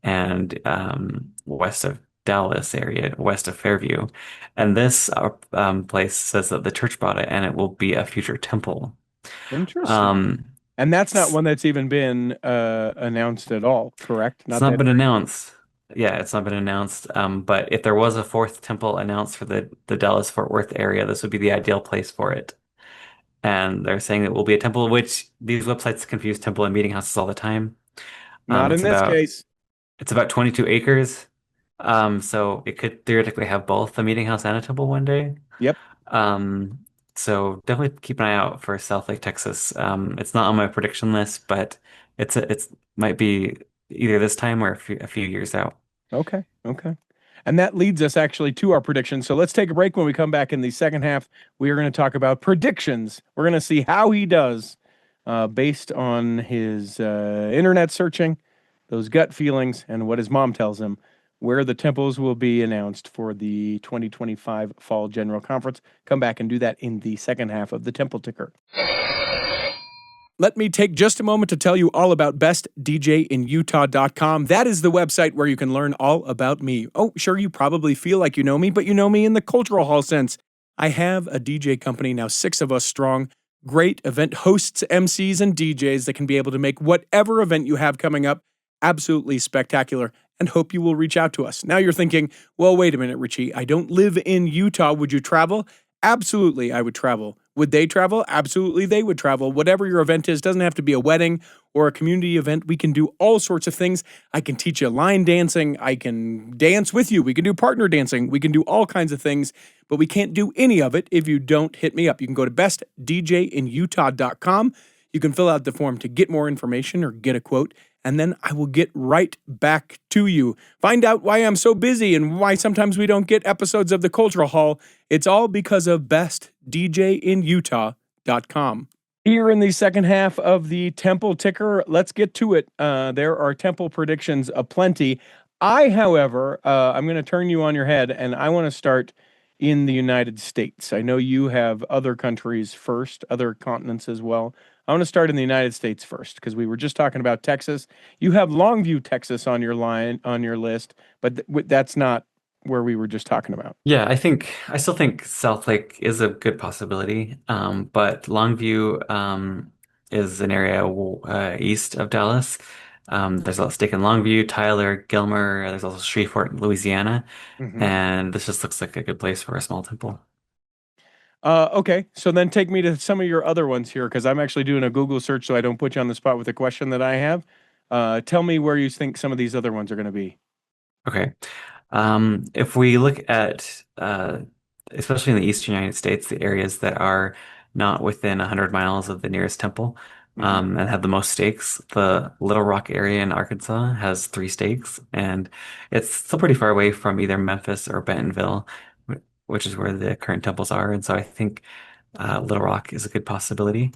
and west of Dallas area, west of Fairview. And this place says that the church bought it and it will be a future temple. Interesting. Um, And that's not it's one that's even been announced at all, correct? it's Not not that been area. announced. Yeah, it's not been announced. But if there was a fourth temple announced for the Dallas Fort Worth area, this would be the ideal place for it. And they're saying it will be a temple, which these websites confuse temple and meeting houses all the time. Um, Not in it's this about case. it's about 22 acres. So it could theoretically have both a meeting house and a temple one day. Yep. Um, so definitely keep an eye out for South Lake, Texas. It's not on my prediction list, but it's might be either this time or a few years out. Okay. Okay. And that leads us actually to our predictions. So let's take a break. When we come back in the second half, we are going to talk about predictions. We're going to see how he does based on his internet searching, those gut feelings, and what his mom tells him, where the temples will be announced for the 2025 Fall General Conference. Come back and do that in the second half of the Temple Ticker. Let me take just a moment to tell you all about bestdjinutah.com. That is the website where you can learn all about me. Oh, sure, you probably feel like you know me, but you know me in the cultural hall sense. I have a DJ company, now 6 of us strong, great event hosts, MCs, and DJs that can be able to make whatever event you have coming up absolutely spectacular, and hope you will reach out to us. Now you're thinking, well, wait a minute, Richie, I don't live in Utah. Would you travel? Absolutely, I would travel. Would they travel? Absolutely, they would travel. Whatever your event is, doesn't have to be a wedding or a community event. We can do all sorts of things. I can teach you line dancing. I can dance with you. We can do partner dancing. We can do all kinds of things, but we can't do any of it if you don't hit me up. You can go to bestdjinutah.com. You can fill out the form to get more information or get a quote, and then I will get right back to you. Find out why I'm so busy and why sometimes we don't get episodes of the Cultural Hall. It's all because of bestdjinutah.com. Here in the second half of the Temple Ticker, let's get to it. There are Temple predictions aplenty. However, I'm going to turn you on your head, and I want to start in the United States. I know you have other countries first, other continents as well. I want to start in the United States first because we were just talking about Texas. You have Longview, Texas on your list, but that's not where we were just talking about. Yeah, I still think South Lake is a good possibility. But Longview is an area east of Dallas. There's a stake in Longview, Tyler, Gilmer. There's also Shreveport, Louisiana, Mm-hmm. and this just looks like a good place for a small temple. Okay, so then take me to some of your other ones here because I'm actually doing a Google search so I don't put you on the spot with a question that I have. Tell me where you think some of these other ones are going to be. Okay. If we look at, especially in the eastern United States, the areas that are not within 100 miles of the nearest temple, Mm-hmm. and have the most stakes, the Little Rock area in Arkansas has 3 stakes, and it's still pretty far away from either Memphis or Bentonville, which is where the current temples are. And so I think Little Rock is a good possibility.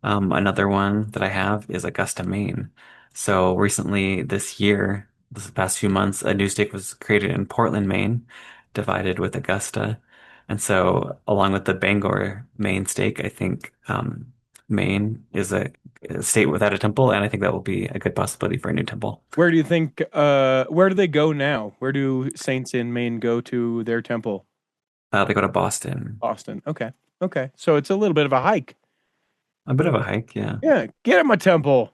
Another one that I have is Augusta, Maine. So recently this year, this past few months, a new stake was created in Portland, Maine, divided with Augusta. And so along with the Bangor, Maine stake, I think Maine is a state without a temple, and I think that will be a good possibility for a new temple. Where do you think, where do they go now? Where do saints in Maine go to their temple? They go to Boston. Boston. Okay. Okay. So it's a little bit of a hike. A bit of a hike, yeah. Yeah. Get him a temple.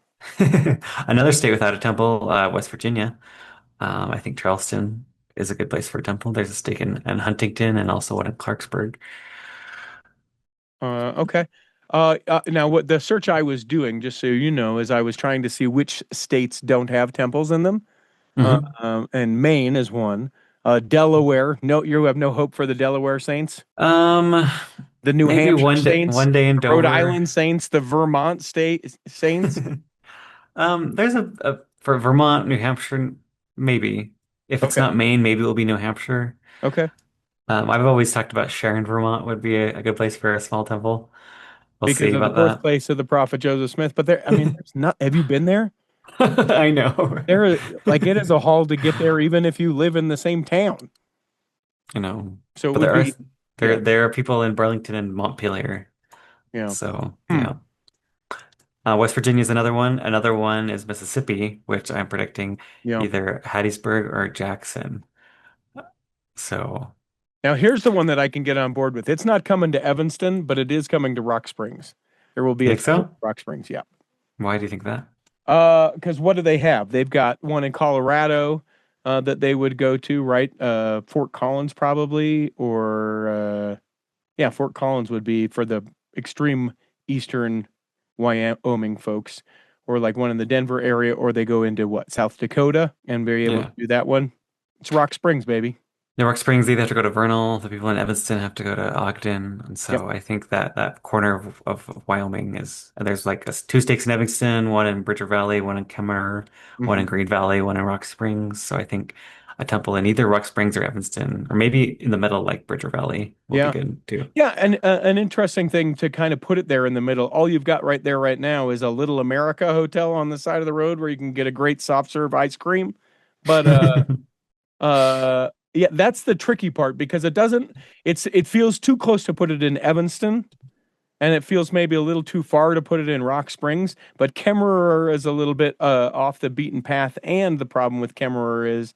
Another state without a temple, West Virginia. I think Charleston is a good place for a temple. There's a stake in Huntington and also one in Clarksburg. Okay. Now, what the search I was doing, just so you know, is I was trying to see which states don't have temples in them. Hmm. And Maine is one. Delaware, no, you have no hope for the Delaware Saints, Um, the New maybe Hampshire Saints, one day in the Rhode Dover. Island Saints, the Vermont State Saints. There's a for Vermont, New Hampshire, maybe. If it's Okay, not Maine, maybe it'll be New Hampshire. okay, I've always talked about Sharon, Vermont would be a good place for a small temple. We'll because see of the about that. birthplace of the prophet Joseph Smith. But there, I mean, there's not. Have you been there? I know. There, like, it is a haul to get there, even if you live in the same town. You know, So it but would be, yeah, there are people in Burlington and Montpelier. yeah. So Hmm. yeah. West Virginia is another one. Another one is Mississippi, which I'm predicting Yeah. either Hattiesburg or Jackson. So Now here's the one that I can get on board with. It's not coming to Evanston, but it is coming to Rock Springs. There will be you a think temple so? in Rock Springs, yeah. Why do you think that? Because what do they have? They've got one in Colorado that they would go to, right? Fort Collins probably, or yeah, Fort Collins would be for the extreme eastern Wyoming folks, or like one in the Denver area, or they go into what, South Dakota and be able to Yeah. do that one. It's Rock Springs, baby. New York Springs, they either have to go to Vernal, the people in Evanston have to go to Ogden. And Yep. so I think that that corner of Wyoming is, and there's like two stakes in Evanston, one in Bridger Valley, one in Kemmerer, one in Hmm. Green Valley, one in Rock Springs. So I think a temple in either Rock Springs or Evanston, or maybe in the middle, like Bridger Valley, will be Yeah. good too. Yeah, and an interesting thing to kind of put it there in the middle. All you've got right there right now is a Little America hotel on the side of the road where you can get a great soft serve ice cream. But yeah, that's the tricky part because it feels too close to put it in Evanston and it feels maybe a little too far to put it in Rock Springs, but Kemmerer is a little bit off the beaten path, and the problem with Kemmerer is,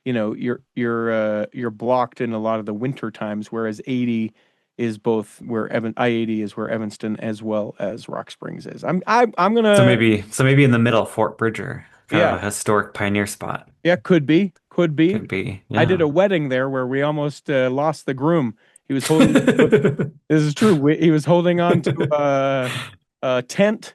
you're blocked in a lot of the winter times, whereas 80 is both where I-80 is where Evanston as well as Rock Springs is. I'm gonna, So maybe in the middle, Fort Bridger, kind of yeah, a historic pioneer spot. yeah, could be. Could be, I did yeah. a wedding there where we almost lost the groom. He was holding. This is true. He was holding on to a tent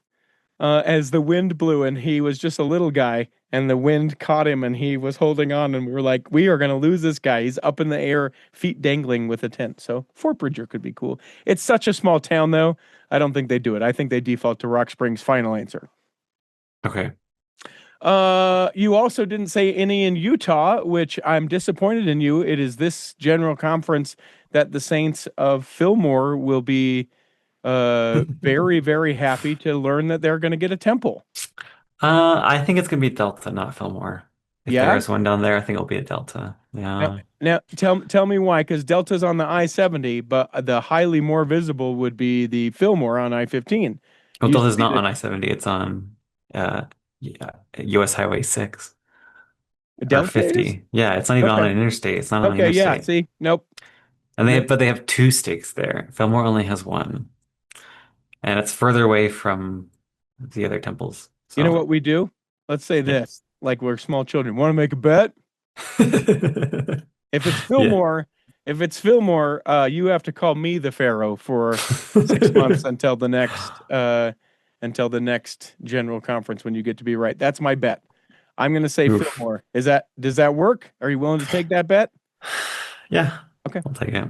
as the wind blew, and he was just a little guy, and the wind caught him, and he was holding on, and we were like, we are going to lose this guy. He's up in the air, feet dangling with a tent. So Fort Bridger could be cool. It's such a small town, though. I don't think they do it. I think they default to Rock Springs. Final answer. Okay. You also didn't say any in Utah, which I'm disappointed in you. It is this general conference that the Saints of Fillmore will be very, very happy to learn that they're going to get a temple. I think it's gonna be Delta, not Fillmore. If there Yeah. is one down there, I think it'll be a Delta. Now, Yeah. now tell me why, because Delta's on the I-70, but the highly more visible would be the Fillmore on I-15. Well, Used to Delta's be not on I-70, it's on uh yeah, US Highway 6 the or Delta is? 50. Yeah, it's not even on Okay. an interstate. It's not on the Okay, yeah. interstate. See, nope. And Nope. but they have two stakes there. Fillmore only has one. And it's further away from the other temples. You know So what we do? Let's say yeah. this, like we're small children. Want to make a bet? If it's Yeah. Fillmore, you have to call me the Pharaoh for 6 months until the next general conference when you get to be right. That's my bet. I'm gonna say Oof. Fillmore. Does that work? Are you willing to take that bet? Yeah, Okay. I'll take it.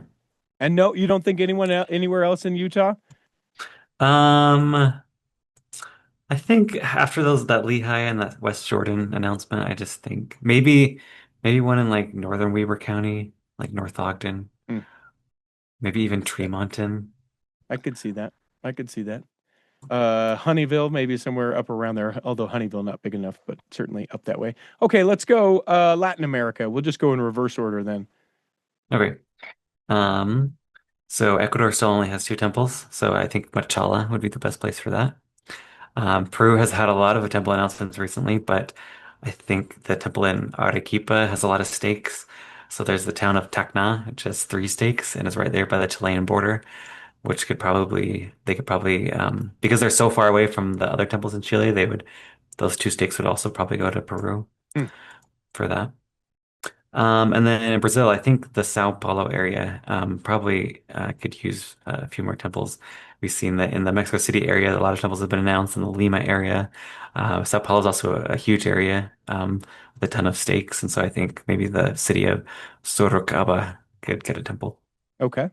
And no, you don't think anywhere else in Utah? Um, I think after that Lehigh and that West Jordan announcement, I just think maybe one in like northern Weber County, like North Ogden, Hmm, maybe even okay. Tremonton. I could see that. I could see that. Honeyville, maybe somewhere up around there, although Honeyville not big enough, but certainly up that way. Okay, let's go Latin America. We'll just go in reverse order then. Okay. Um, so Ecuador still only has two temples, so I think Machala would be the best place for that. Peru has had a lot of temple announcements recently, but I think the temple in Arequipa has a lot of stakes. So there's the town of Tacna, which has three stakes and is right there by the Chilean border, which they could probably, because they're so far away from the other temples in Chile, those two stakes would also probably go to Peru Hmm. for that. And then in Brazil, I think the Sao Paulo area probably could use a few more temples. We've seen that in the Mexico City area, a lot of temples have been announced in the Lima area. Sao Paulo is also a huge area with a ton of stakes, and so I think maybe the city of Sorocaba could get a temple. Okay.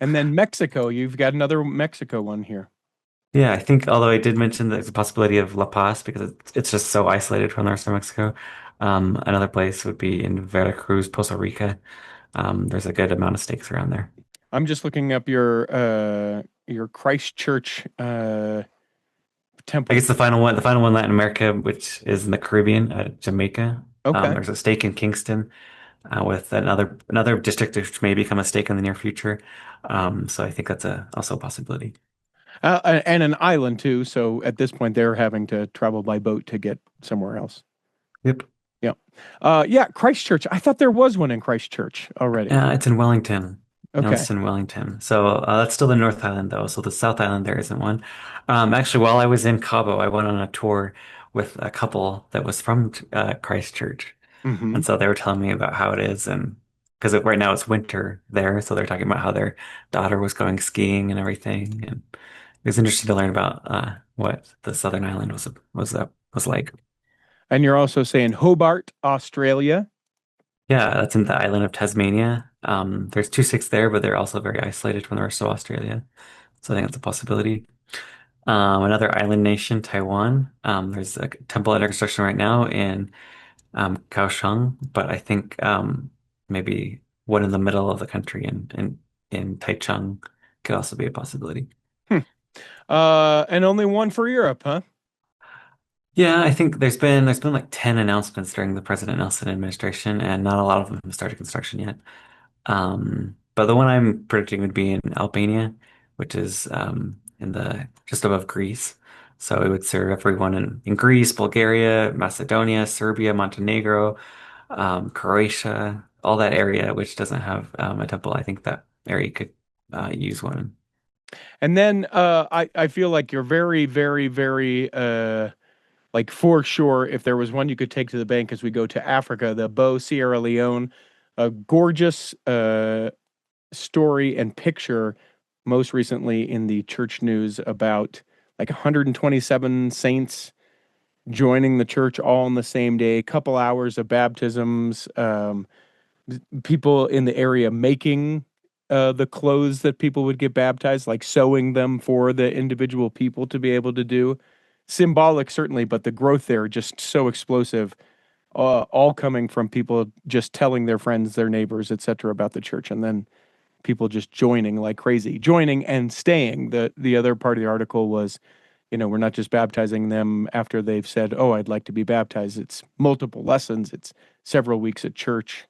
And then Mexico, you've got another Mexico one here. Yeah, I think although I did mention there's a possibility of La Paz because it's just so isolated from the rest of Mexico. Another place would be in Veracruz, Costa Rica. There's a good amount of stakes around there. I'm just looking up your Christchurch I temple. guess the final one, Latin America, which is in the Caribbean, Jamaica. Okay. There's a stake in Kingston with another district which may become a stake in the near future. So I think that's also a possibility. And an island too. So at this point, they're having to travel by boat to get somewhere else. Yep. Yeah. Yeah, Christchurch. I thought there was one in Christchurch already. It's in Wellington. Okay. It's in Wellington. So that's still the North Island though. So the South Island there isn't one. Actually, while I was in Cabo, I went on a tour with a couple that was from Christchurch. Hmm. And so they were telling me about how it is, and because right now it's winter there, so they're talking about how their daughter was going skiing and everything, and it was interesting to learn about what the Southern Island was like. And you're also saying Hobart, Australia. Yeah, that's in the island of Tasmania. There's two sticks there, but they're also very isolated from the rest of Australia, so I think that's a possibility. Another island nation, Taiwan. There's a temple under construction right now in Kaohsiung, but I think maybe one in the middle of the country in Taichung could also be a possibility. Hmm. And only one for Europe, huh? Yeah, I think there's been like 10 announcements during the President Nelson administration, and not a lot of them have started construction yet. But the one I'm predicting would be in Albania, which is in the just above Greece. So it would serve everyone in Greece, Bulgaria, Macedonia, Serbia, Montenegro, Croatia, all that area which doesn't have a temple. I think that area could use one. And then I feel like you're very, very, very like for sure, if there was one you could take to the bank as we go to Africa, the Bow Sierra Leone, a gorgeous story and picture most recently in the church news about like 127 saints joining the church all on the same day, a couple hours of baptisms, people in the area making the clothes that people would get baptized, like sewing them for the individual people to be able to do. Symbolic, certainly, but the growth there just so explosive. All coming from people just telling their friends, their neighbors, etc., about the church, and then people just joining like crazy, joining and staying. The other part of the article was, we're not just baptizing them after they've said, "Oh, I'd like to be baptized." It's multiple lessons. It's several weeks at church,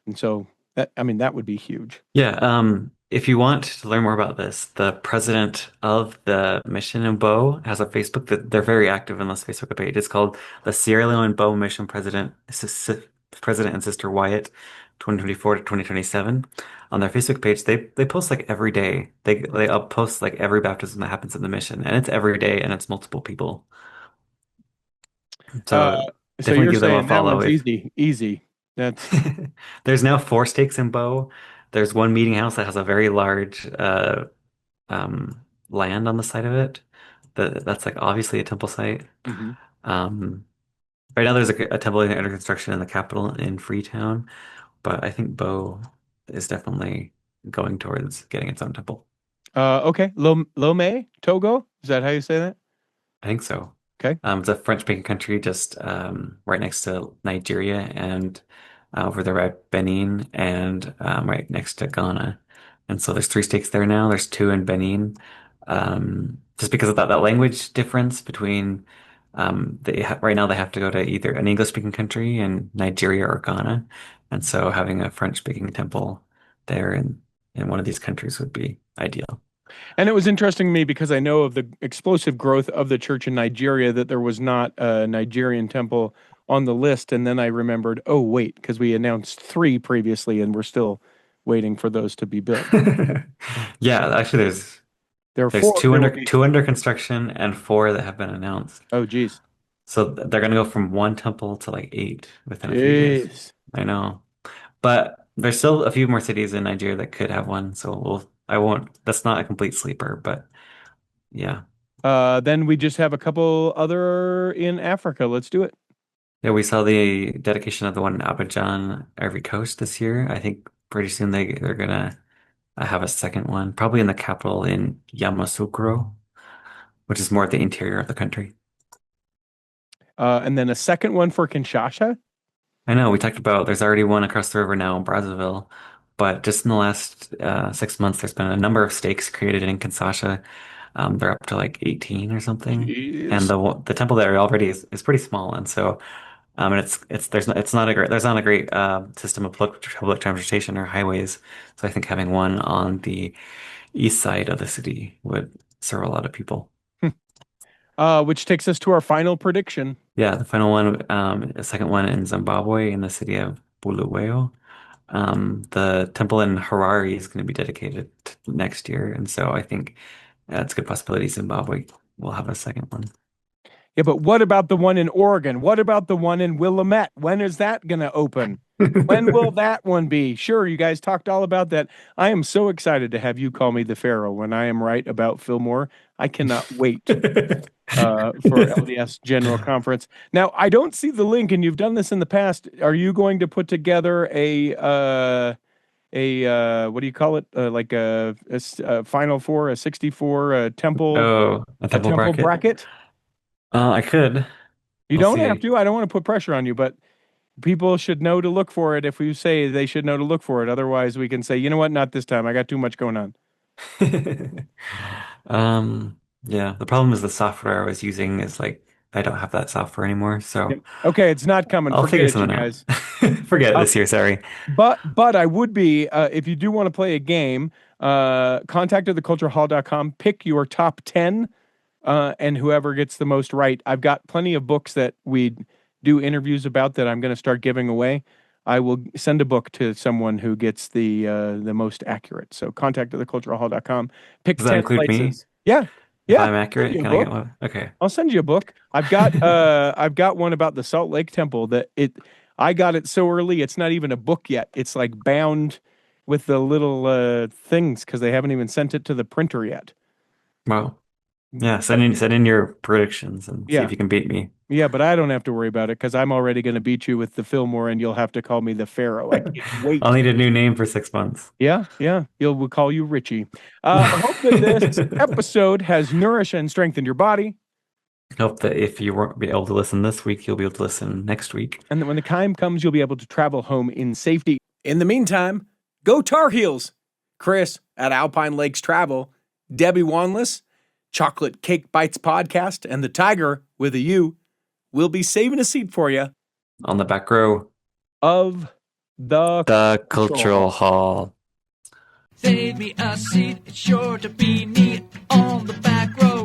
and so that I mean that would be huge. Yeah, if you want to learn more about this, the president of the mission in Bo has a Facebook that they're very active on this Facebook page. It's called the Sierra Leone Bo Mission President and Sister Wyatt 2024 to 2027. On their Facebook page, they post like every day. They up post like every baptism that happens in the mission, and it's every day and it's multiple people. Uh, So so definitely you're give them a saying that follow one's if easy, easy. That's there's now four stakes in Bo. There's one meeting house that has a very large land on the side of it. That's like obviously a temple site. mhm. Um, right now there's a temple under construction in the capital in Freetown, but I think Bo is definitely going towards getting its own temple. Okay. Lomé, Togo. Is that how you say that? I think so. Okay. It's a French-speaking country just right next to Nigeria and over there at Benin and right next to Ghana. And so there's three states there now. There's two in Benin. Just because of that language difference between right now they have to go to either an English-speaking country in Nigeria or Ghana. And so having a French-speaking temple there in one of these countries would be ideal. And it was interesting to me because I know of the explosive growth of the church in Nigeria that there was not a Nigerian temple on the list. And then I remembered, oh, wait, because we announced three previously and we're still waiting for those to be built. Yeah, actually There are there's four. There will be. two under construction and four that have been announced. Oh, geez. So they're gonna go from one temple to like eight within a few years. Jeez. I know. But there's still a few more cities in Nigeria that could have one, so I won't, that's not a complete sleeper, but Yeah. Then we just have a couple other in Africa. Let's do it. Yeah, we saw the dedication of the one in Abidjan, Ivory Coast this year. I think pretty soon they're gonna have a second one, probably in the capital in Yamoussoukro, which is more at the interior of the country. And then a second one for Kinshasa. I know we talked about there's already one across the river now in Brazzaville, but just in the last 6 months, there's been a number of stakes created in Kinshasa. They're up to like 18 or something, and Jeez. the temple there already is pretty small, and so and it's not a great system of public transportation or highways. So I think having one on the east side of the city would serve a lot of people. Which takes us to our final prediction. Yeah, the final one, the second one in Zimbabwe in the city of Bulawayo. The temple in Harare is going to be dedicated next year, and so I think it's a good possibility Zimbabwe will have a second one. Yeah, but what about the one in Oregon? What about the one in Willamette? When is that going to open? When will that one be? Sure, you guys talked all about that. I am so excited to have you call me the Pharaoh when I am right about Fillmore. I cannot wait for LDS General Conference. Now, I don't see the link, and you've done this in the past. Are you going to put together a what do you call it? Like a Final Four, a 64 temple, Oh, a temple bracket? I could. You We'll don't have see. to. I don't want to put pressure on you, but people should know to look for it if we say they should know to look for it. Otherwise, we can say, you know what, not this time. I got too much going on. Yeah, the problem is the software I was using is like I don't have that software anymore, so Yep. Okay, it's not coming. I'll Forget figure it, you something out. guys. Forget it Uh, this year, sorry. but I would be if you do want to play a game, contact theculturehall.com, pick your top 10, and whoever gets the most right. I've got plenty of books that we do interviews about that I'm going to start giving away. I will send a book to someone who gets the most accurate. So contact theculturehall.com, pick Does that 10 include me? places. Yeah. If Yeah. I'm Send accurate, you a can I get book. one? Okay. I'll send you a book. I've got one about the Salt Lake Temple that I got it so early it's not even a book yet. It's like bound with the little things because they haven't even sent it to the printer yet. Wow. Yeah, But send in your predictions and see yeah, if you can beat me. yeah, but I don't have to worry about it because I'm already going to beat you with the Fillmore, and you'll have to call me the Pharaoh. I can't I'll wait. need a new name for 6 months. Yeah, yeah, we'll call you Richie. I hope that this episode has nourished and strengthened your body. Hope that if you won't be able to listen this week, you'll be able to listen next week. And that when the time comes, you'll be able to travel home in safety. In the meantime, go Tar Heels! Chris at Alpine Lakes Travel, Debbie Wanless, Chocolate Cake Bites Podcast, and the Tiger with a U will be saving a seat for you On the back row, of the Cultural Hall. Save me a seat, it's sure to be neat on the back row.